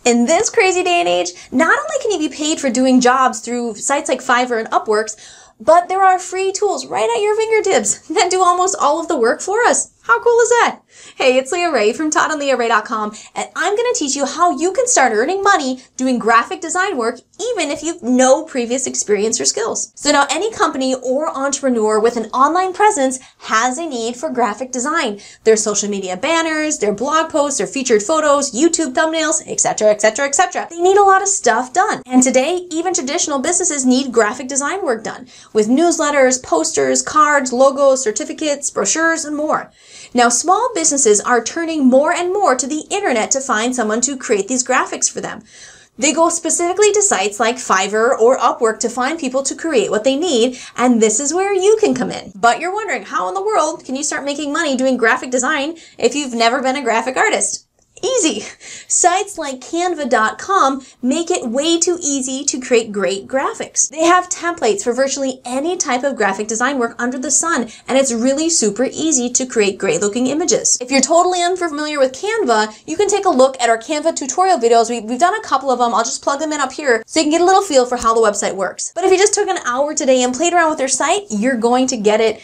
In this crazy day and age, not only can you be paid for doing jobs through sites like Fiverr and Upworks, but there are free tools right at your fingertips that do almost all of the work for us. How cool is that? Hey, it's Leah Ray from ToddandLeahRay.com, and I'm going to teach you how you can start earning money doing graphic design work even if you've no previous experience or skills. So now any company or entrepreneur with an online presence has a need for graphic design. Their social media banners, their blog posts, their featured photos, YouTube thumbnails, etc., etc., etc. They need a lot of stuff done. And today, even traditional businesses need graphic design work done with newsletters, posters, cards, logos, certificates, brochures, and more. Now, small businesses are turning more and more to the internet to find someone to create these graphics for them. They go specifically to sites like Fiverr or Upwork to find people to create what they need, and this is where you can come in. But you're wondering, how in the world can you start making money doing graphic design if you've never been a graphic artist? Easy. Sites like Canva.com make it way too easy to create great graphics. They have templates for virtually any type of graphic design work under the sun, and it's really super easy to create great looking images. If you're totally unfamiliar with Canva, you can take a look at our Canva tutorial videos. We've done a couple of them. I'll just plug them in up here so you can get a little feel for how the website works. But if you just took an hour today and played around with their site, you're going to get it.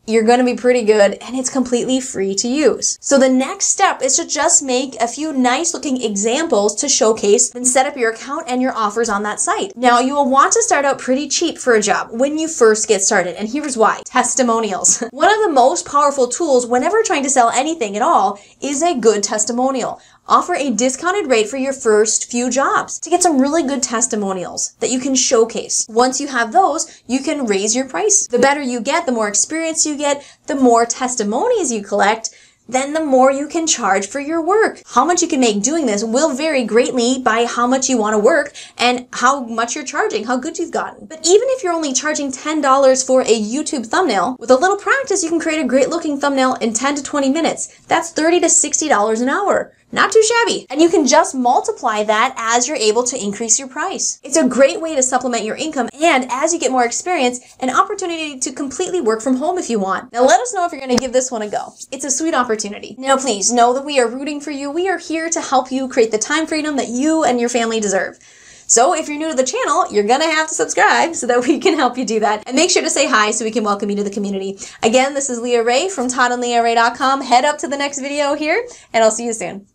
You're going to be pretty good, and it's completely free to use. So the next step is to just make a few nice looking examples to showcase and set up your account and your offers on that site. Now, you will want to start out pretty cheap for a job when you first get started, and here's why. Testimonials. One of the most powerful tools whenever trying to sell anything at all is a good testimonial. Offer a discounted rate for your first few jobs to get some really good testimonials that you can showcase. Once you have those, you can raise your price. The better you get, the more experience you get, the more testimonies you collect, then the more you can charge for your work. How much you can make doing this will vary greatly by how much you want to work and how much you're charging, how good you've gotten. But even if you're only charging $10 for a YouTube thumbnail, with a little practice, you can create a great looking thumbnail in 10 to 20 minutes. That's $30 to $60 an hour. Not too shabby. And you can just multiply that as you're able to increase your price. It's a great way to supplement your income, and as you get more experience, an opportunity to completely work from home if you want. Now let us know if you're going to give this one a go. It's a sweet opportunity. Now please know that we are rooting for you. We are here to help you create the time freedom that you and your family deserve. So if you're new to the channel, you're going to have to subscribe so that we can help you do that. And make sure to say hi so we can welcome you to the community. Again, this is Leah Ray from ToddandLeahRay.com. Head up to the next video here, and I'll see you soon.